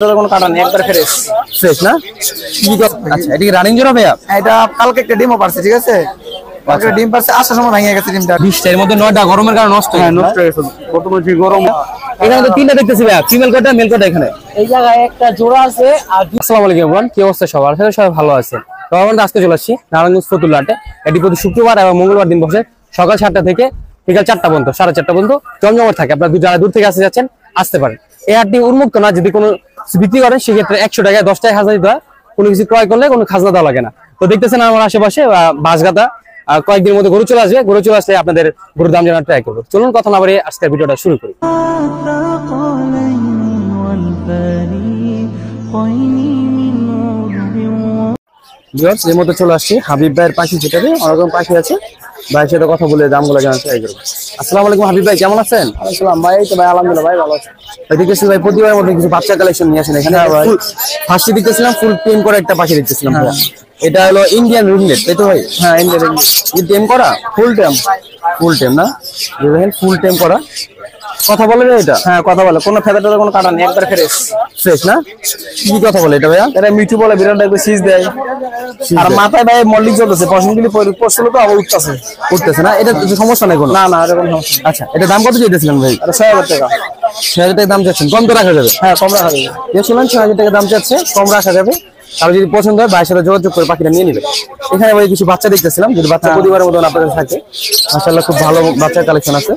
কোনো কাটা নেই, একবার ফ্রেশ ফ্রেশ না? আচ্ছা, এটা কি রানিং জোড়া ভাইয়া? এটা কালকে একটা ডিমও পারছে, ঠিক আছে? কালকে ডিম পারছে, আসার সময় ভেঙে গেছে ডিমটা। 20 এর মধ্যে 9টা গরমের কারণে নষ্ট হয়ে নষ্ট হয়ে গেছে, বর্তমানে যে গরম। এখানে তো 3টা দেখতেছি ভাইয়া, ফিমেল কোটা মেল কোটা এখানে এই জায়গায় একটা জোড়া আছে। আর আসসালামু আলাইকুম এভরিওয়ান, কি অবস্থা সবার? আশা করি সবাই ভালো আছেন। তো আমরা আজকে চলে আসছি নারায়ণগঞ্জ ফতুল্লাহাটে। এটি প্রতি শুক্রবার এবং মঙ্গলবার দিন বসে সকাল 7টা থেকে বিকাল 4টা পর্যন্ত, 4:30 পর্যন্ত জমজমাট থাকে। আপনারা যারা দূর থেকে আসতে যাচ্ছেন আসতে পারেন। এই হাটটি উন্মুক্ত না, যদি কোনো বিক্রি করেন সেক্ষেত্রে 100 টাকায় 10 টাকা খাজনা দিতে হয়। কোনো কিছু ক্রয় করলে কোনো খাজনা দেওয়া লাগে না। তো দেখতেছেন আমার আশেপাশে বাঁশগাদা কয়েকদিনের মধ্যে গরু চলে আসবে। গরু চলে আসলে আপনাদের গরুর দাম জানার ট্রাই করবো। চলুন কথা না বাড়িয়ে আজকের ভিডিওটা শুরু করি। এর মধ্যে চলে আসছি হাবিব ভাইয়ের পাখি, যেটাতে অনেকরকম পাখি আছে। ভাইয়ের সাথে কথা বলে দামগুলো জানার ট্রাই করবো। আসসালামু আলাইকুম হাবিব ভাই, কেমন আছেন? আসসালাম ভাই, তো ভাই আলহামদুলিল্লাহ ভাই ভালো আছে। দেখতেছি ভাই প্রতিবারের মধ্যে কিছু বাচ্চা কালেকশন নিয়ে আসেন এখানে। ফার্স্টে দেখতেছিলাম ফুল টেম করা একটা পাখি দেখতেছিলাম। এটা হলো ইন্ডিয়ান রিংনেট, তাই তো ভাই? হ্যাঁ, ইন্ডিয়ান রিংনেট। টেম করা ফুল টেম। ফুল টেম না? দেখেন ফুল টেম করা। কথা বলে না এটা? হ্যাঁ, কথা বলে, কোনো ফেদার কোনো কাটা নেই, একবার ফ্রেশ ফ্রেশ না? কি কথা বলে এটা ভাইয়া? এটা মিঠু বলে, বিরাট একবার সিজ দেয়। আর মাথায় ভাই মল্লিক চলতেছে, পশমগুলি পড়ছিল তো আবার উঠতেছে না? এটা সমস্যা নাই কোনো? না না, এরকম সমস্যা। আচ্ছা, এটা দাম কত চাইতেছিলেন ভাই? 6,000 টাকা। 6,000 টাকা দাম চাচ্ছেন, কম তো রাখা যাবে? হ্যাঁ, কম রাখা যাবে। শুনলেন 6,000 টাকা দাম চাচ্ছে, কম রাখা যাবে। আর যদি পছন্দ হয় ভাইয়ের সাথে যোগাযোগ করে পাখিটা নিয়ে নেবে। এখানে ভাই কিছু বাচ্চা দেখতেছিলাম, যদি বাচ্চা পরিবারের মতন আপনাদের থাকে। মাশাআল্লাহ খুব ভালো বাচ্চার কালেকশন আছে।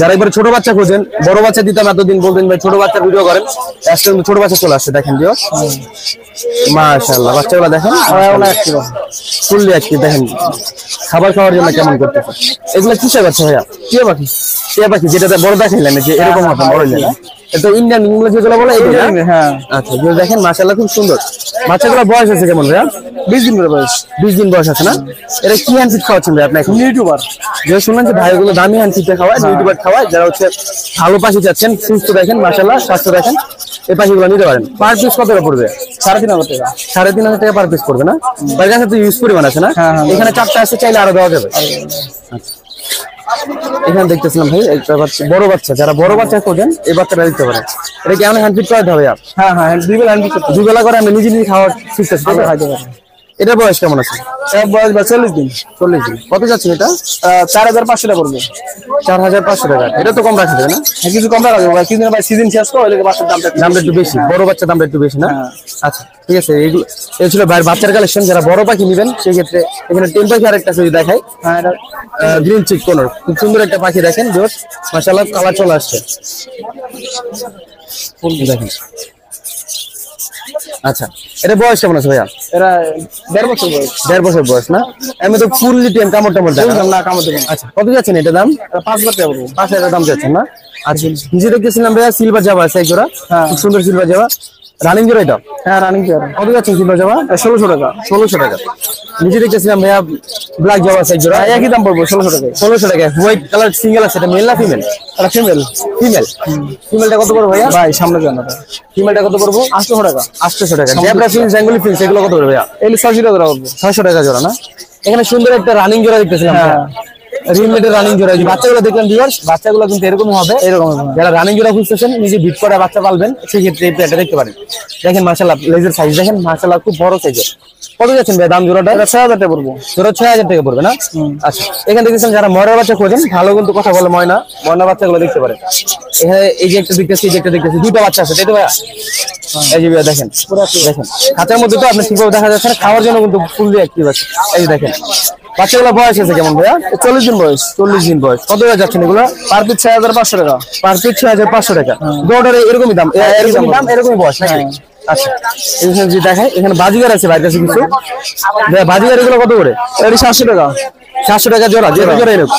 যারা একবার ছোট বাচ্চা খোঁজেন, বড় বাচ্চা দিতাম এতদিন, বলতেন ভাই ছোট বাচ্চার ভিডিও করেন, আজকে ছোট বাচ্চা চলে আসছে। দেখেন দিও, মাশাআল্লাহ বাচ্চাগুলো দেখেন ফুললি অ্যাক্টিভ। দেখেন খাবার খাওয়ার জন্য কেমন করতেছে। এগুলো কিসের বাচ্চা ভাইয়া? টিয়া পাখি। টিয়া পাখি যেটা বড় দেখাইলেন, যে এরকম হবে বড় না? এটা ইন্ডিয়ান ইংলিশ যেগুলো বলে এটা। হ্যাঁ, আচ্ছা, দেখেন মাশাআল্লাহ খুব সুন্দর। বাচ্চাগুলো বয়স আছে কেমন ভাইয়া? 20 দিন করে বয়স। 20 দিন বয়স আছে না? এটা কি হ্যান্ড ফিড খাওয়াচ্ছেন ভাই আপনি এখন? ইউটিউবার। যে শুনলেন যে ভাইগুলো দামি হ্যান্ড ফিডটা খাওয়ায়, ইউটিউবার খাওয়ায়। যারা হচ্ছে ভালো পাখি চাচ্ছেন, সুস্থ দেখেন মাশাআল্লাহ স্বাস্থ্য দেখেন, এই পাখিগুলো নিতে পারেন। পার পিস কত টাকা পড়বে? 3,500 টাকা। 3,500 টাকা পার পিস পড়বে না? ভাইয়ের কাছে তো ইউজ পরিমাণ আছে না? এখানে 4টা আছে, চাইলে আরো দেওয়া যাবে। আচ্ছা, এখানে দেখতেছিলাম ভাই একটা বাচ্চা, বড় বাচ্চা, যারা বড় বাচ্চা খোঁজেন এই বাচ্চাটা দিতে পারেন। এটা কি আমরা হ্যান্ড ফিড করাতে হবে? হ্যাঁ হ্যাঁ, 2 বেলা হ্যান্ড ফিড। 2 বেলা করে আমরা নিজে নিজে খাওয়ার সিস্টেম খাইতে পারি। এটার বয়স কেমন আছে? বয়স 40 দিন। 40 দিন। কত যাচ্ছেন এটা? 4,500 টাকা পড়বে। 4,500 টাকা। এটা তো কম রাখা যাবে না? কিছু কম রাখা যাবে, কিন্তু ভাই সিজন শেষ তো, ওই লেগে বাচ্চার দামটা একটু বেশি, বড় বাচ্চার দামটা একটু বেশি না? আচ্ছা ঠিক আছে, এইগুলো এই ছিল ভাইয়ের বাচ্চার কালেকশন। যারা বড় পাখি নেবেন সেক্ষেত্রে এখানে টেম পাখি আরেকটা যদি দেখাই, গ্রিন চিক কোনর, খুব সুন্দর একটা পাখি। দেখেন জোস মাশাআল্লাহ, কালার চলে আসছে। দেখেন আচ্ছা, এটা বয়স কেমন আছে ভাইয়া? এরা 1.5 বছর বয়স। 1.5 বছর বয়স না? আমি তো ফুললি টেম, কামড় টামড় না, কামড় দেবেন। আচ্ছা, কত যাচ্ছেন এটা দাম? 5,000 টাকা পড়বে। 5,000 দাম যাচ্ছেন না? আচ্ছা, নিজে দেখতেছিলাম ভাইয়া সিলভার জাভা আছে এক জোড়া, খুব সুন্দর সিলভার জাভা, রানিং জোড়া এটা? হ্যাঁ, রানিং জোড়া। কত যাচ্ছেন সিলভার জাভা? 1,600 টাকা। 1,600 টাকা। নিজে দেখতেছিলাম ভাইয়া ব্ল্যাক জাভা আছে এক জোড়া, একই দাম পড়বে 1,600 টাকা। 1,600 টাকা। হোয়াইট কালার সিঙ্গেল আছে, এটা মেল না ফিমেল? এটা ফিমেল। ফিমেল। ফিমেলটা কত পড়বে ভাইয়া? ভাই সামনে জানা ভাই, ফিমেলটা কত পড়বো? 800 টাকা। 800 টাকা। জেব্রা ফিন্স, বেঙ্গলি ফিন্স, এগুলো কত পড়বে ভাইয়া? এগুলো 600 টাকা পড়বে। 600 টাকা জোড়া না? এখানে সুন্দর একটা রানিং জোড়া দেখতেছিলাম, রিলমেটের রানিং জোড়া। বাচ্চাগুলো দেখলাম ভিউয়ার্স, বাচ্চাগুলো কিন্তু এরকমই হবে। এরকম যারা রানিং জোড়া খুঁজতেছেন, নিজে বিট করে বাচ্চা পালবেন, সেক্ষেত্রে এই পেয়ারটা দেখতে পারেন। দেখেন মাশাআল্লাহ লেজের সাইজ দেখেন মাশাআল্লাহ খুব বড় সাইজের। কত যাচ্ছেন ভাই দাম জোড়াটা? 6,000 টাকা পড়বে। জোড়া 6,000 টাকা পড়বে না? আচ্ছা, এখানে দেখতেছেন যারা ময়নার বাচ্চা খোঁজেন, ভালো কিন্তু কথা বলে ময়না বাচ্চাগুলো দেখতে পারেন। এখানে এই যে একটা দেখতেছি, এই যে একটা দেখতেছি, দুটো বাচ্চা আছে, তাই তো ভাইয়া? এই যে ভাইয়া দেখেন, দেখেন খাঁচার মধ্যে তো আপনার ঠিকভাবে দেখা যাচ্ছে না, খাওয়ার জন্য কিন্তু ফুললি অ্যাক্টিভ আছে। এই যে দেখেন বাচ্চাগুলো বয়স আছে কেমন ভাইয়া? 40 দিন বয়স। 40 দিন বয়স। কত হয়ে যাচ্ছেন এগুলো? পার পিস 6,500 টাকা। পার পিস 6,500 টাকা। দুটোর এরকমই দাম, এরকমই দাম, এরকমই বয়স নাকি? আচ্ছা, এখানে যদি দেখাই, এখানে বাজিগার আছে ভাইয়ের কাছে কিছু। বাজিগার এগুলো কত করে? 700 টাকা। 700 টাকা জোড়া, যে জোড়া এরকম।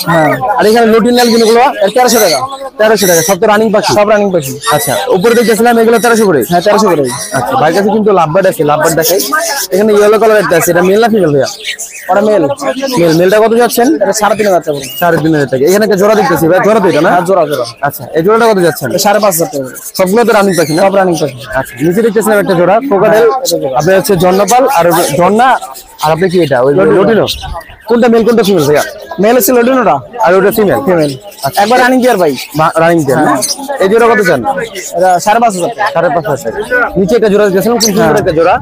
আর এখানে লুটিন লাল গুলো 1300 টাকা। 1300 টাকা। সব তো রানিং পাখি? সব রানিং পাখি। আচ্ছা, উপরে দেখতেছিলাম এগুলো 1300 করে? হ্যাঁ, 1300 করে। আচ্ছা, ভাইয়ের কাছে কিন্তু লাভবার্ড আছে, লাভবার্ড দেখাই। এখানে ইয়েলো কালার একটা আছে, এটা মেল না ফিমেল ভাইয়া? ওটা মেল। মেলটা কত যাচ্ছেন? এটা 3,500 টাকা। 3,500 টাকা। এখানে একটা জোড়া দেখতেছি ভাই, জোড়া তো এটা না? জোড়া জোড়া। আচ্ছা, এই জোড়াটা কত যাচ্ছেন? 5,500 টাকা। সবগুলো তো রানিং পাখি না? সব রানিং পাখি। আচ্ছা, নিচে দেখতেছিলাম একটা জোড়া কোকাটেল, আপনি হচ্ছে জন্নপাল আর জন্না, আর আপনি কি এটা ওই লটিনো? কোনটা মেল কোনটা ফিমেল ভাইয়া? মেল ছিল ওটা, আর ওটা ফিমেল। ফিমেল। একবার রানিং পেয়ার ভাই, রানিং পেয়ার না? এই জোড়া কত চান? এটা 5,500 টাকা। 5,500 নিচে একটা জোড়া দিয়েছিলাম, খুব সুন্দর একটা জোড়া।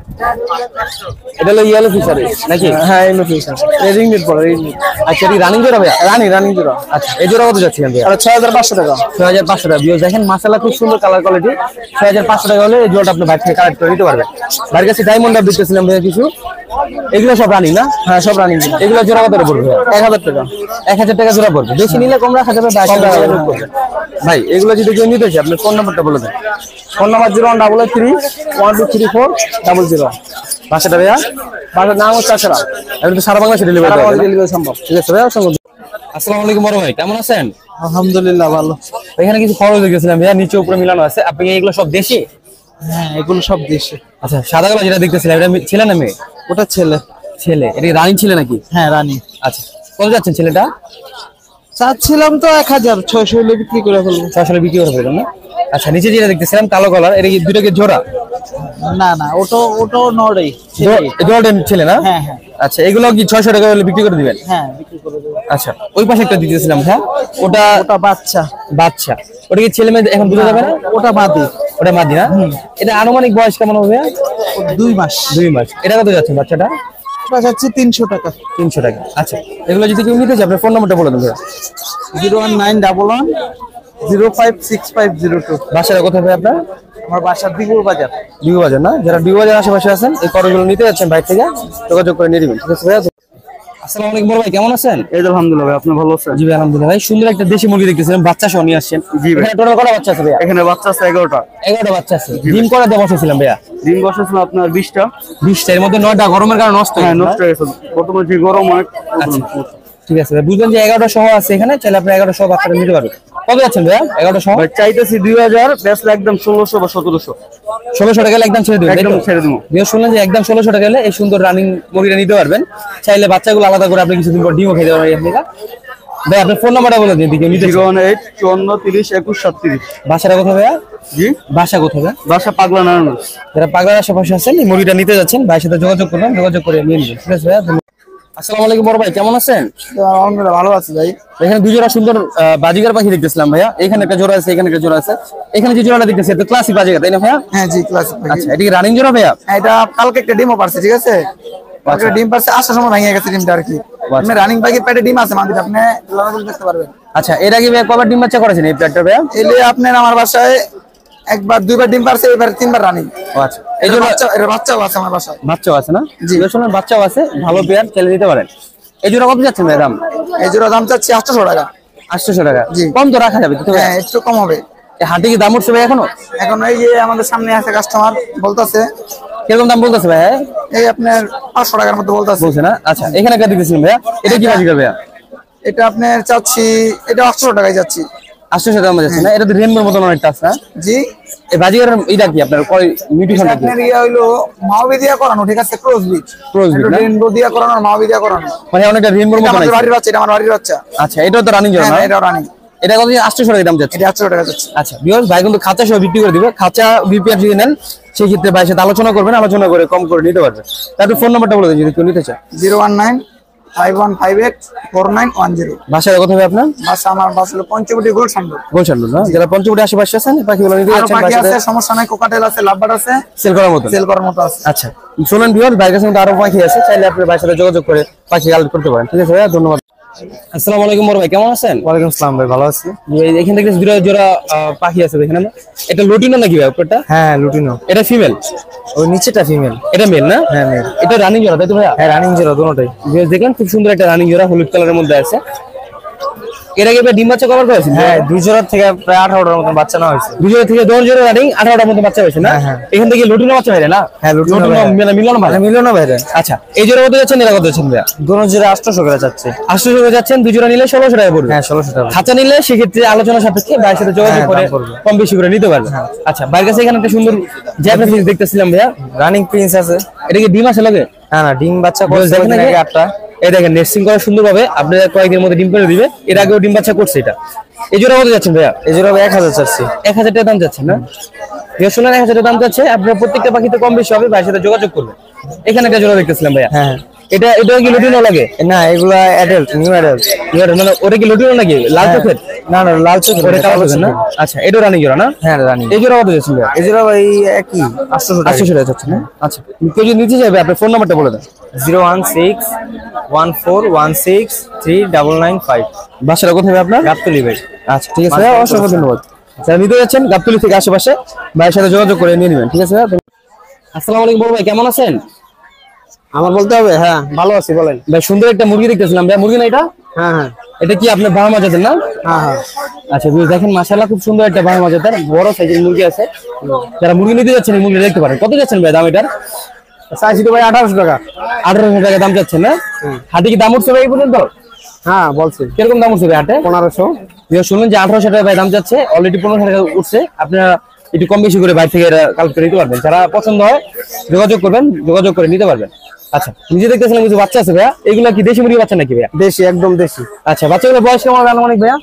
এটা হলো ইয়েলো ফিশারি নাকি? হ্যাঁ এই লোকেশন রিং মিট পড়ে রিং মিট। আচ্ছা এই রানিং জোড়া ভাইয়া? রানিং জোড়া। আচ্ছা এই জোড়া কত যাচ্ছিলেন ভাইয়া? এটা 6,500 টাকা। 6,500 টাকা। ভিউয়ার্স দেখেন মাশাআল্লাহ খুব সুন্দর কালার কোয়ালিটি। 6,500 টাকা হলে এই জোড়াটা আপনি বাইরে থেকে কালেক্ট করে নিতে পারবেন। বাইরের কাছে ডায়মন্ড আপ দিতেছিলাম ভাইয়া কিছু, এগুলো সব রানিং না? হ্যাঁ সব রানিং। এগুলো জোড়া কত পড়বে ভাইয়া? 1,000 টাকা। 1,000 টাকা জোড়া পড়বে। বেশি নিলে কম রাখা যাবে, 22 টাকা যোগ করবেন। ভাই এগুলো যদি কেউ নিতে চায় আপনার ফোন নাম্বারটা বলে দেন। Phone number 0133 1234 00। বাসাটা ভাইয়া? বাসার নাম হচ্ছে আশরা। আপনি তো সারা বাংলাদেশে ডেলিভারি সারা করেন না? ডেলিভারি সম্ভব। ঠিক আছে ভাইয়া, আসসালামু আলাইকুম বড় ভাই, কেমন আছেন? আলহামদুলিল্লাহ ভালো। এখানে কিছু খরচ দেখতেছিলাম ভাইয়া, নিচে উপরে মিলানো আছে। আপনি এগুলো সব দেশি? হ্যাঁ এগুলো সব দেশে। আচ্ছা সাদা কালো যেটা দেখতেছিলাম এটা ছেলে না মেয়ে? ওটা ছেলে। ছেলে। এটা রানিং ছেলে নাকি? হ্যাঁ রানী। আচ্ছা কত যাচ্ছেন ছেলেটা? চাচ্ছিলাম তো 1,600 হলে বিক্রি করে ফেলবো। 600 বিক্রি করে ফেলবেন না? আচ্ছা নিচে যেটা দেখতেছিলাম কালো কালার, এটা কি দুটোকে জোড়া? না ওটাও নড়াই। জোড়াটা ছেলে না? হ্যাঁ হ্যাঁ আচ্ছা এগুলো কি 600 টাকা হলে বিক্রি করে দিবেন? হ্যাঁ বিক্রি করে দেবো। আচ্ছা ওই পাশে একটা দিতেছিলাম, হ্যাঁ ওটা ওটা বাচ্চা। বাচ্চা। ওটা কি ছেলে মেয়ে এখন বোঝা যাবে না? ওটা মাদি। ওটা মাদি না? এটা আনুমানিক বয়স কেমন হবে? 2 মাস। 2 মাস। এটা কত যাচ্ছে বাচ্চাটা? ওটা যাচ্ছে 300 টাকা। 300 টাকা। আচ্ছা এগুলো যদি কেউ নিতে চায় আপনার ফোন নাম্বারটা বলে দেন ভাইয়া। 01911 056502। বাসাটা কোথায় ভাই আপনার? আমার বাসা দিগুর বাজার। ডিউ বাজার না? যারা ডিউ বাজার আশেপাশে আছেন এই করগুলো নিতে যাচ্ছেন বাইরে থেকে যোগাযোগ করে নিয়ে নেবেন। ঠিক আছে ভাইয়া? আসসালামু আলাইকুম বড় ভাই, কেমন আছেন? এই তো আলহামদুলিল্লাহ ভাই, আপনি ভালো আছেন? জি ভাই আলহামদুলিল্লাহ। ভাই সুন্দর একটা দেশি মুরগি দেখতেছিলাম, বাচ্চা সহ নিয়ে আসছেন। জি ভাই। এখানে টোটাল কটা বাচ্চা আছে ভাইয়া? এখানে বাচ্চা আছে 11টা। 11টা বাচ্চা আছে। ডিম করা দিয়ে বসেছিলাম ভাইয়া? ডিম বসেছিল আপনার 20টা। 20টা, এর মধ্যে 9টা গরমের কারণে নষ্ট হয়ে হ্যাঁ গেছে। নষ্ট হয়ে গেছে, বর্তমানে যে গরম অনেক। আচ্ছা ঠিক আছে ভাই, বুঝলেন যে 11টা সহ আছে এখানে, চাইলে আপনি 11টা সহ বাচ্চাটা নিতে পারবেন। কত যাচ্ছেন ভাইয়া 11টা সহ? ভাই চাইতেছি 2000, বেচলে একদম 1600 বা 1700। 1600 টাকা হলে একদম ছেড়ে দেবেন? একদম ছেড়ে দেবো। শুনলেন যে একদম 1600 টাকা হলে এই সুন্দর রানিং মুরগিটা নিতে পারবেন। চাইলে বাচ্চাগুলো আলাদা করে আপনি কিছুদিন পর ডিমও খেতে পারবেন আপনি। ভাই আপনার ফোন নাম্বারটা বলে দিন, দিকে নিতে 018 54 30 21 37। বাসাটা কোথায় ভাইয়া? জি বাসা কোথায় ভাইয়া? বাসা পাগলা নারায়ণ। যারা পাগলার আশেপাশে আছেন এই মুরগিটা নিতে যাচ্ছেন ভাইয়ের সাথে যোগাযোগ করবেন, যোগাযোগ করে নিয়ে নেবেন। ঠিক আছে ভাইয়া, ধন্যবাদ। আসসালামু আলাইকুম বড় ভাই, কেমন আছেন? আলহামদুলিল্লাহ ভালো আছি ভাই। এখানে দুই জোড়া সুন্দর বাজিগার পাখি দেখতেছিলাম ভাইয়া। এখানে একটা জোড়া আছে, এখানে একটা জোড়া আছে। এখানে যে জোড়াটা দেখতেছি এটা ক্লাসিক বাজিগার তাই না ভাইয়া? হ্যাঁ জি ক্লাস। আচ্ছা এটা কি রানিং জোড়া ভাইয়া? এটা কালকে একটা ডিমও পারছে, ঠিক আছে? কালকে ডিম পারছে, আসার সময় ভেঙে গেছে ডিমটা আর কি। আপনি রানিং পাখির পেটে ডিম আছে মাদিটা, আপনি লাগাতে দেখতে পারবেন। আচ্ছা এর আগে ভাইয়া কবার ডিম বাচ্চা করেছেন এই প্লেটটা ভাইয়া? এলে আপনার আমার বাসায় একবার 2বার ডিম পারছে, এবার 3বার রানিং। ও আচ্ছা এই জন্য বাচ্চাও আছে আমার বাসায়। বাচ্চাও আছে না? জি। শুনুন বাচ্চাও আছে, ভালো পেয়ার চাইলে নিতে পারেন। এই জোড়া কত যাচ্ছে ভাই দাম? এই জোড়া দাম চাচ্ছি 800 টাকা। 800 টাকা? জি। কম তো রাখা যাবে তো ভাইয়া? হ্যাঁ একটু কম হবে। এই হাটে কি দাম উঠছে ভাই এখনো? এখন এই যে আমাদের সামনে আছে কাস্টমার বলতাছে, কিরকম দাম বলতেছে ভাইয়া? এই আপনার 500 টাকার মতো বলতাছে। বলছে না? আচ্ছা এখানে একটা দেখতেছিলাম ভাইয়া, এটা কি বাজিগার ভাইয়া? এটা আপনার চাচ্ছি, এটা 800 টাকায় যাচ্ছি। 800 টাকা দাম যাচ্ছে না? এটা তো রেনবোর মতন অনেকটা আছে না? জি এই বাজিগার এটা কি আপনার মিউটেশন কি? আপনার ইয়া হইলো মাওবি দিয়া করানো, ঠিক আছে? Cross breed. Cross breed না? রেনবো দিয়া করানো, মাওবি দিয়া করানো। মানে অনেকটা রেনবোর এটা মতন আমাদের আছে। বাড়ির বাচ্চা, এটা আমার বাড়ির বাচ্চা। আচ্ছা এটাও তো রানিং জোড়া হ্যাঁ না? এটা রানিং। এটা কত? 800 টাকা দাম যাচ্ছে। এটা 800 টাকা যাচ্ছে। আচ্ছা ভিউয়ার্স ভাই কিন্তু খাঁচা সহ বিক্রি করে দিবে। খাঁচা বিপিআর যদি নেন সেই ক্ষেত্রে ভাইয়ের সাথে আলোচনা করবেন, আলোচনা করে কম করে নিতে পারবেন। তারপর ফোন নাম্বারটা বলে দিন যদি কেউ নিতে চায়। 019 5158 4910। বাসাটা কোথায় আপনার? বাসা আমার বাসা হলো পঞ্চবটি গুলশান। গোলশান না? যারা পঞ্চবটি আশেপাশে আছেন এই পাখিগুলো নিতে আরো যাচ্ছেন পাখি ভাইয়ের আছে, সাথে সমস্যা নাই। কোকাটেল আছে, লাভবার্ড আছে, সেল করার মতো। সেল করার মতো আছে। আচ্ছা শুনুন ভিউয়ার্স ভাইয়ের কাছে কিন্তু আরো পাখি আছে, চাইলে আপনি ভাইয়ের সাথে যোগাযোগ করে পাখি কালেক্ট করতে পারেন। ঠিক আছে ভাইয়া, ধন্যবাদ। আসসালামু আলাইকুম বড় ভাই, কেমন আছেন? ওয়ালাইকুম আসসালাম ভাই, ভালো আছি। এখানে দেখতেছি দুটো জোড়া পাখি আছে এখানে। এটা লুটিনো নাকি ভাই উপরটা? হ্যাঁ লুটিনো। এটা ফিমেল, ওই নিচেটা ফিমেল। এটা মেল না? হ্যাঁ মেল। এটা রানিং জোড়া তাই তো ভাইয়া? হ্যাঁ রানিং জোড়া দুটোটাই। দেখেন খুব সুন্দর একটা রানিং জোড়া, হলুদ কালারের মধ্যে আছে। এর আগে ডিম বাচ্চা কভার করেছেন? হ্যাঁ 2 জোড়া থেকে প্রায় 18টার মতো বাচ্চা নেওয়া হয়েছে। 2 জোড়া থেকে 10 জোড়া রানিং, 18টার মতো বাচ্চা হয়েছে না? হ্যাঁ, হ্যাঁ। এখান থেকে লুটিনো বাচ্চা হয় না? হ্যাঁ লুটিনো মিলানো ভাই? মিলনো বাইরে। আচ্ছা এই জোড়া কত যাচ্ছেন, এরা কত যাচ্ছেন ভাইয়া? দুটো জোড়া 800 করে যাচ্ছে। 800 টাকা যাচ্ছেন, 2 জোড়া নিলে 1600 টাকা পড়বে। হ্যাঁ 1600 টাকা। খাঁচা নিলে সেক্ষেত্রে আলোচনা সাপেক্ষে ভাইয়ের সাথে যোগাযোগ হ্যাঁ, করে দাম পড়বে। কম বেশি করে নিতে পারবে। আচ্ছা ভাইয়ের কাছে এখানে একটা সুন্দর জ্যাপানিজ ফিশ দেখতেছিলাম ভাইয়া, রানিং প্রিন্স আছে। এটা কি ডিম আছে লাগে? না না ডিম বাচ্চা করছে দেখেন নাকি আগে 8টা। এই দেখেন নেস্টিং করা সুন্দর ভাবে, আপনারা কয়েকদিনের মধ্যে ডিম করে দিবে। এর আগেও ডিম বাচ্চা করছে এটা। এই জোড়া কত যাচ্ছেন ভাইয়া? এই জোড়া 1000 চাচ্ছি। 1000 টাকা দাম যাচ্ছে না? শুনলেন 1000 টাকা দাম যাচ্ছে। আপনার প্রত্যেকটা পাখিতে কম বেশি হবে, ভাইয়ের সাথে যোগাযোগ করবেন। এখানে একটা জোড়া দেখতেছিলাম ভাইয়া, হ্যাঁ এটা কি লুটিনো লাগে? না এগুলা অ্যাডাল্ট, নিউ অ্যাডাল্ট। মানে ওটা কি লুটিনো নাকি লাল চোখের? না না লাল চোখের, ওটা কালো চোখের না? আচ্ছা এটা রানিং জোড়া না? হ্যাঁ রানিং। এই জোড়া কত যাচ্ছে ভাইয়া? এই জোড়া ভাই একই 800 টাকা। 800 টাকা যাচ্ছে না? আচ্ছা কেউ যদি নিতে চাইবে আপনার ফোন নাম্বারটা বলে দেন। 01614163995। বাসাটা কোথায় ভাই আপনার? গাবতলী ভাই। আচ্ছা ঠিক আছে ভাই, অসংখ্য ধন্যবাদ। যারা নিতে যাচ্ছেন গাবতলী থেকে আশেপাশে ভাইয়ের সাথে যোগাযোগ করে নিয়ে নেবেন, ঠিক আছে ভাই। আসসালামু আলাইকুম বড় ভাই, কেমন আছেন? আমার বলতে হবে? হ্যাঁ ভালো আছি, বলেন। ভাই সুন্দর একটা মুরগি দেখতেছিলাম ভাই, মুরগি না এটা? হ্যাঁ হ্যাঁ এটা কি আপনার বাহামা জাতের না? হ্যাঁ হ্যাঁ। আচ্ছা বুঝে দেখেন মাশাআল্লাহ খুব সুন্দর একটা বাহামা জাতের বড় সাইজের মুরগি আছে। যারা মুরগি নিতে যাচ্ছেন এই মুরগি দেখতে পারেন। কত যাচ্ছেন ভাই দাম এটার? চাইছি তো ভাই 1800 টাকা। 1800 টাকা দাম যাচ্ছে না? হাটে কি দাম উঠছে ভাই এই পর্যন্ত? হ্যাঁ বলছি। কিরকম দাম উঠছে ভাই হাটে? 1500। শুনলেন যে 1800 টাকা ভাই দাম যাচ্ছে, অলরেডি 1500 টাকা উঠছে। আপনারা একটু কম বেশি করে বাইরে থেকে এটা কালেক্ট করে নিতে পারবেন। যারা পছন্দ হয় যোগাযোগ করবেন, যোগাযোগ করে নিতে পারবেন। আচ্ছা নিজে দেখতেছিলাম কিছু বাচ্চা আছে ভাইয়া, এগুলা কি দেশি মুরগি বাচ্চা নাকি ভাইয়া? দেশি, একদম দেশি। আচ্ছা বাচ্চাগুলো বয়স কেমন আনুমানিক ভাইয়া?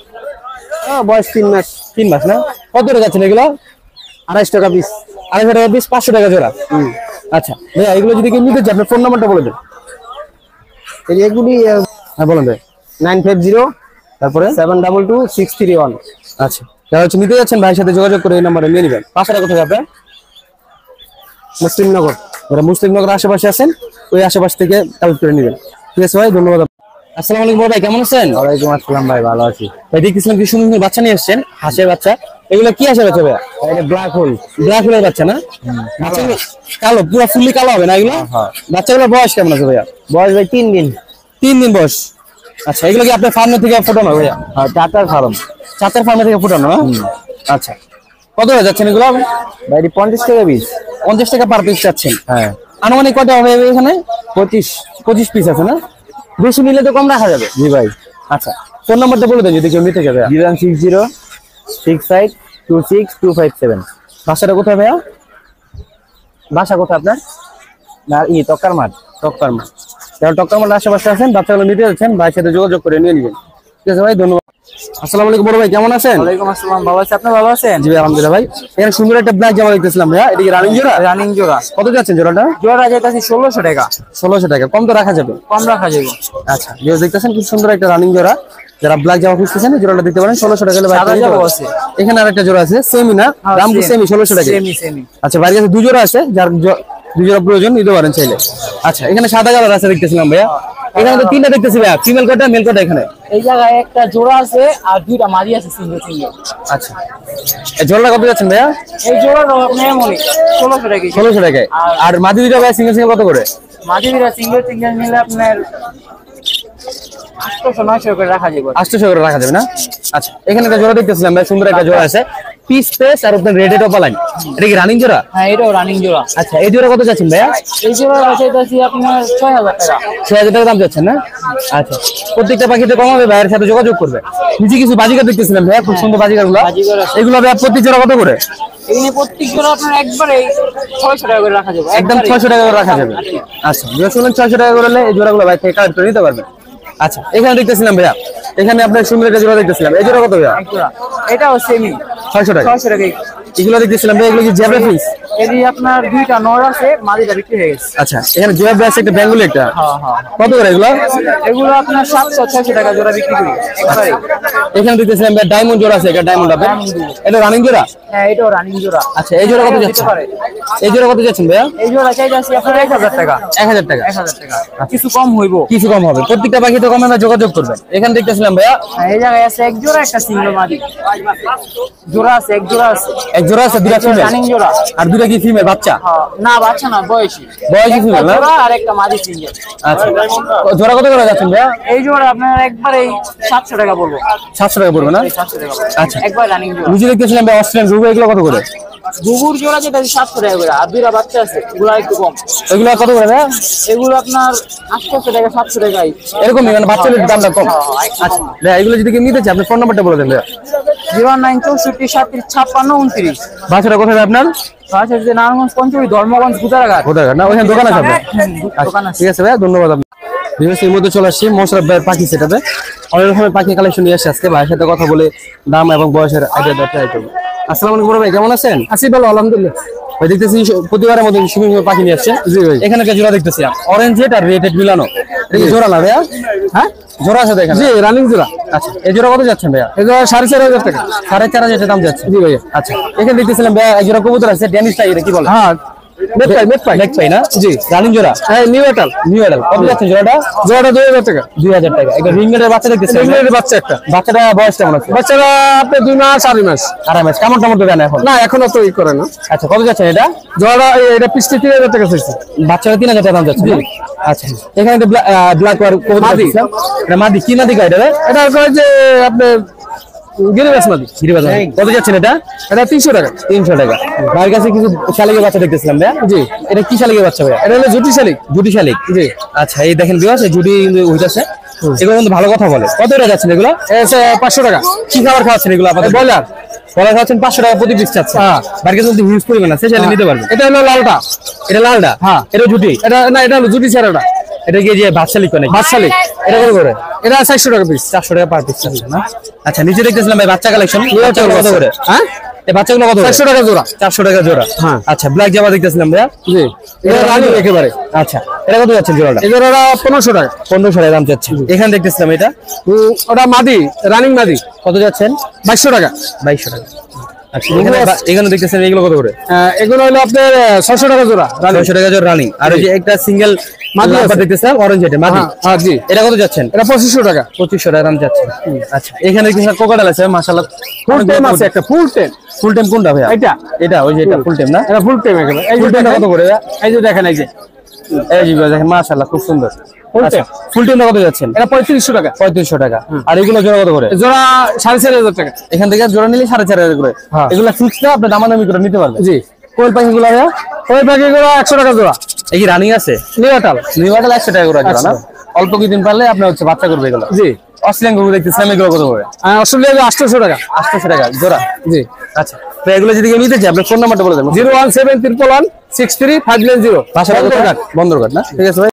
বয়স 3 মাস। 3 মাস না? কত টাকা যাচ্ছেন এগুলো? 250 টাকা পিস। 250 টাকা পিস, 500 টাকা জোড়া। আচ্ছা ভাইয়া এগুলো যদি কেউ নিতে চায় আপনার ফোন নাম্বারটা বলে দেন। এগুলি হ্যাঁ বলেন ভাই। 950 তারপরে 722 631। আচ্ছা যারা হচ্ছে নিতে যাচ্ছেন ভাইয়ের সাথে যোগাযোগ করে এই নাম্বারে নিয়ে নেবেন। বাসাটা কোথায় আপনার? মুসলিমনগর। যারা মুসলিমনগর আশেপাশে আছেন ওই আশেপাশ থেকে কালেক্ট করে নেবেন, ঠিক আছে ভাই, ধন্যবাদ। আসসালামু আলাইকুম ভাই, কেমন আছেন? ওয়ালাইকুম আসসালাম ভাই, ভালো আছি। ভাই দেখতেছিলাম কি সুন্দর সুন্দর বাচ্চা নিয়ে আসছেন, হাঁসের বাচ্চা। এগুলো কি হাঁসের বাচ্চা ভাইয়া? এটা ব্ল্যাক হোল। ব্ল্যাক হোলের বাচ্চা না? বাচ্চাগুলো কালো, পুরো ফুললি কালো হবে না এগুলো? বাচ্চাগুলোর বয়স কেমন আছে ভাইয়া? বয়স ভাই 3 দিন। 3 দিন বয়স। আচ্ছা এগুলো কি আপনার ফার্ম থেকে ফোটানো ভাইয়া? হ্যাঁ টাটার ফার্ম। চাচার ফার্ম থেকে ফোটানো না? আচ্ছা কত হয়ে যাচ্ছেন এগুলো ভাই 50 টাকা পিস। 50 টাকা পার পিস চাচ্ছেন? হ্যাঁ আনুমানিক কত হবে এখানে? 25 পিস আছে না? বেশি নিলে তো কম রাখা যাবে। জি ভাই। আচ্ছা ফোন নাম্বারটা বলে দেন যদি কেউ নিতে যাবে। 0160 6526257। বাসাটা কোথায় ভাইয়া? বাসা কোথায় আপনার? না তক্কার মাঠ। টক্কার মাঠ। যারা টক্কার মাঠ আশেপাশে আছেন বাচ্চাগুলো নিতে যাচ্ছেন ভাইয়ের সাথে যোগাযোগ করে নিয়ে নেবেন, ঠিক আছে ভাই, ধন্যবাদ। আসসালামু আলাইকুম বড় ভাই, কেমন আছেন? ওয়ালাইকুম আসসালাম, ভালো আছি। আপনি ভালো আছেন? জি ভাই আলহামদুলিল্লাহ ভাই। এখানে সুন্দর একটা ব্ল্যাক জামা দেখতেছিলাম ভাইয়া, এটা কি রানিং জোড়া? রানিং জোড়া। কত যাচ্ছেন জোড়াটা? জোড়া যেতেছি 1600 টাকা। 1600 টাকা, কম তো রাখা যাবে? কম রাখা যাবে। আচ্ছা ভিউয়ার্স দেখতেছেন খুব সুন্দর একটা রানিং জোড়া। যারা ব্ল্যাক জামা খুঁজতেছেন এই জোড়াটা দেখতে পারেন, 1600 টাকা হলে সাদা জামা আছে। এখানে আরেকটা জোড়া আছে সেমি না? দাম কি সেমি? 1600 টাকা সেমি। আচ্ছা বাড়ির কাছে 2 জোড়া আছে, যার 2 জোড়া প্রয়োজন নিতে পারেন চাইলে। আচ্ছা এখানে সাদা কালার আছে দেখতেছিলাম ভাইয়া, এখানে তো 3টা দেখতেছি ভাইয়া, ফিমেল কোটা মেল কোটা এখানে? এই জায়গায় একটা জোড়া আছে আর 2টা মাদি আছে সিঙ্গেল। আচ্ছা এই জোড়াটা কত যাচ্ছেন ভাইয়া? এই জোড়া নেমনি 1600 টাকা। 1600 টাকায়। আর মাদি দুটো ভাই সিঙ্গেল কত করে? মাদি দুটো সিঙ্গেল নিলে আপনার 800-900 করে রাখা যাবে। 800 করে রাখা যাবে না? আচ্ছা এখানে একটা জোড়া দেখতেছিলাম ভাই, সুন্দর একটা জোড়া আছে, পিস পেস আর আপনার রেডেড অপালাইন। এটা কি রানিং জোড়া? হ্যাঁ এটাও রানিং জোড়া। আচ্ছা এই জোড়া কত যাচ্ছেন ভাইয়া? এই জোড়া চাইতেছি আপনার 6000 টাকা। 6000 টাকা দাম যাচ্ছে না? আচ্ছা প্রত্যেকটা পাখিতে কম হবে, ভাইয়ের সাথে যোগাযোগ করবে। নিচে কিছু বাজিকার দেখতেছিলাম ভাইয়া, খুব সুন্দর বাজিকার গুলো। এগুলো ভাইয়া প্রতি জোড়া কত করে? এখানে প্রত্যেক জোড়া আপনার একবারে 600 টাকা করে রাখা যাবে। একদম 600 টাকা করে রাখা যাবে। আচ্ছা যেটা শুনলেন 600 টাকা করে হলে এই জোড়াগুলো ভাই থেকে কালেক্ট করে নিতে পারবেন। আচ্ছা এখানে দেখতেছিলাম ভাইয়া, এখানে আপনার সুন্দর একটা জোড়া দেখতেছিলাম, এই জোড়া কত ভাইয়া? এক জোড়া এটাও সেমি 600 টাকা। 600 টাকা। এগুলো দেখতেছিলাম ভাই, এগুলো কি জেব্রা ফিস? এদি আপনার 2টা নর আছে, মাদিটা বিক্রি হয়ে গেছে। আচ্ছা এখানে জেব্রা আছে, একটা বেঙ্গলি একটা। হ্যাঁ কত করে এগুলো? এগুলো আপনার 700-600 টাকা জোড়া বিক্রি করি একবারে। এখানে দেখতেছিলাম ভাই ডায়মন্ড জোড়া আছে, একটা ডায়মন্ড হবে, এটা রানিং জোড়া? হ্যাঁ এটাও রানিং জোড়া। আচ্ছা এই জোড়া কত যাচ্ছে? এই জোড়া কত যাচ্ছেন ভাইয়া? এই জোড়া চাইতেছি আপনার 1000 টাকা। 1000 টাকা। 1000 টাকা কিছু কম হইব। কিছু কম হবে, প্রত্যেকটা পাখিতে কম হবে, যোগাযোগ করবেন। এখানে দেখতেছিলাম ভাইয়া এই জায়গায় আছে এক জোড়া, একটা সিঙ্গেল মাদি জোড়া আছে, এক জোড়া আছে। এক জোড়া আছে, দুটা ফিমেল রানিং জোড়া। আর দুটা কি ফিমেল বাচ্চা? না বাচ্চা না, বয়সী ফিমেল না? জোড়া আর একটা মাদি সিঙ্গেল। আচ্ছা জোড়া কত করে যাচ্ছেন ভাইয়া? এই জোড়া আপনার একবারে 700 টাকা বলবো। 700 টাকা পড়বে না? 700 টাকা আচ্ছা একবার রানিং জোড়া। নিজে দেখতেছিলাম ভাই অস্ট্রেলিয়ান রুবো, এগুলো কত করে? গুগুর জোড়া যেটা 700 টাকা করে, আর 2টা বাচ্চা আছে এগুলো একটু কম। এগুলো কত করে ভাইয়া? এগুলো আপনার 800 টাকা 700 টাকাই এরকমই, মানে বাচ্চাদের দামটা কম। আচ্ছা ভাইয়া এগুলো যদি কেউ নিতে চায় আপনি ফোন নাম্বারটা বলে দেন ভাইয়া। 09467565929। বাচ্চাটা কোথায় ভাই আপনার? আচ্ছা যে নারায়ণগঞ্জ পঞ্চমী ধর্মগঞ্জ গুদারাঘাট। কোথায় না? ওখানে দোকান আছে আপনার? দোকান আছে। ঠিক আছে ভাইয়া, ধন্যবাদ আপনার। বিবেসের মধ্যে চলে আসছি মোশাররফ ভাইয়ের পাখি সেটাতে। অনেক রকমের পাখি কালেকশন নিয়ে আসছে আজকে, ভাইয়ের সাথে কথা বলে দাম এবং বয়সের আইডিয়া দেওয়ার ট্রাই করবো। আসসালামু আলাইকুম ভাই, কেমন আছেন? আছি ভালো আলহামদুলিল্লাহ। ভাই দেখতেছি প্রতিবারের মতো সুন্দর সুন্দর পাখি নিয়ে আসছে। জি ভাই। এখানে একটা জোড়া দেখতেছি অরেঞ্জ হেড আর রেড হেড মিলানো। এটা কি জোড়া না ভাইয়া? হ্যাঁ জোড়া আছে দেখেন। জি রানিং জোড়া। আচ্ছা এই জোড়া কত যাচ্ছেন ভাইয়া? এই জোড়া 4,500 টাকা। 4,500 দাম যাচ্ছে। জি ভাইয়া। আচ্ছা এখানে দেখতেছিলাম ভাইয়া এক জোড়া কবুতর আছে ড্যানিশ টাইপের, কি বলে? হ্যাঁ মেট পাই না? জি রানিং জোড়া। হ্যাঁ নিউ এটাল। নিউ অ্যাডাল কত যাচ্ছে জোড়াটা? জোড়াটা 2,000 টাকা। 2000 টাকা। একটা রিংনেটের বাচ্চা দেখতেছি। রিংনেটের বাচ্চা একটা। বাচ্চাটা বয়স কেমন আছে? বাচ্চারা আপনি 2 মাস 2.5 মাস। 2.5 মাস। কেমন টমেটো দেন এখন? না এখনো তো ই করে না। আচ্ছা কত যাচ্ছে এটা? জোড়া এটা পিসটি 3,000 টাকা চাইছে। বাচ্চাটা 3,000 টাকা দাম যাচ্ছে। আচ্ছা এখানে তো ব্ল্যাক ওয়ার মাদি। এটা মাদি, কি মাদি কয় এটা রে? এটা কয় যে আপনি গিরিবাস মাদি। গিরিবাজ। কত যাচ্ছেন এটা? এটা 300 টাকা। 300 টাকা। ভাইয়ের কাছে কিছু শালিকের বাচ্চা দেখতেছিলাম ভাইয়া। জি এটা কি শালিকের বাচ্চা ভাইয়া? এটা হলো জুটি শালিক। জুটি শালিক। জি আচ্ছা এই দেখেন বিয়াস এই জুটি হইতাছে। এগুলো কিন্তু ভালো কথা বলে। কত টাকা যাচ্ছেন এগুলো? 500 টাকা। কি খাবার খাওয়াচ্ছেন এগুলো আপনাদের? ব্রয়লার। বলা খাচ্ছেন 500 টাকা প্রতি পিস চাচ্ছে। হ্যাঁ। ভাইয়ের কাছে যদি হিউজ পরিমাণ আছে সেটা নিতে পারবেন। এটা হলো লালটা। এটা লালটা? হ্যাঁ। এটা জুটি? এটা না এটা হলো জুটি ছাড়াটা। এটা কি যে ভাত শালিক নাকি? ভাত শালিক। এটা কত করে? এটা 400 টাকা পিস। 400 টাকা পার পিস চাচ্ছে না? আচ্ছা নিচে দেখতেছিলাম ভাই বাচ্চা কালেকশন। বাচ্চাগুলো কত করে? হ্যাঁ এই বাচ্চাগুলো কত করে? 400 টাকা জোড়া। 400 টাকা জোড়া। হ্যাঁ। আচ্ছা ব্ল্যাক জামা দেখতেছিলাম ভাইয়া। জি এটা রানিং একেবারে। আচ্ছা এটা কত যাচ্ছে জোড়াটা? এই জোড়াটা 1500 টাকা। 1500 টাকা দাম যাচ্ছে। এখানে দেখতেছিলাম এটা ওটা মাদি রানিং মাদি। কত যাচ্ছেন? 2200 টাকা। 2200 টাকা। আচ্ছা এখানে দেখতেছেন এগুলো কত করে? এগুলো হলো আপনার 600 টাকা জোড়া। 600 টাকা জোড়া রানিং। আর ওই যে একটা সিঙ্গেল মাদি লাম্বার আছে। দেখতেছিলাম অরেঞ্জ এটা মাদি। হ্যাঁ জি এটা কত যাচ্ছেন? এটা 2500 টাকা। 2500 টাকা দাম যাচ্ছে। আচ্ছা এখানে কিছু কোকাডাল আছে মাশাআল্লাহ। ফুল টাইম আছে একটা ফুল টাইম। ফুল টাইম কোনটা ভাইয়া? এটা এটা ওই যে এটা ফুল টাইম না? এটা ফুল টাইম একেবারে। এই যে ফুল টাইমটা দেখেন কত করে? এই যে দেখেন এই যে এই যে দেখেন মাশাআল্লাহ খুব সুন্দর। Full আচ্ছা ফুল টাইমটা কত যাচ্ছেন? এটা 3500 টাকা। 3500 টাকা। আর এগুলো জোড়া কত করে? জোড়া 4500 টাকা। এখান থেকে জোড়া নিলে 4500 করে। হ্যাঁ। এগুলো ফিক্স না, আপনি দামাদামি করে নিতে পারবেন। জি কোয়েল পাখিগুলো ভাইয়া? ওই পাখিগুলো 100 টাকা জোড়া। এই কি রানিং আছে? নিউ এটাল। নিউ মডেল 100 টাকা করে জোড়া না? অল্প কিছুদিন পারলে আপনি হচ্ছে বাচ্চা করবে এগুলো। জি অস্ট্রেলিয়ান গরু দেখতেছিলাম এগুলো কত করে? অস্ট্রেলিয়া 800 টাকা। 800 টাকা জোড়া। জি আচ্ছা তো এগুলো যদি কেউ নিতে চায় আপনার ফোন নাম্বারটা বলে দেবেন। 017 111 63 590। বন্দরঘাট না? ঠিক আছে ভাই।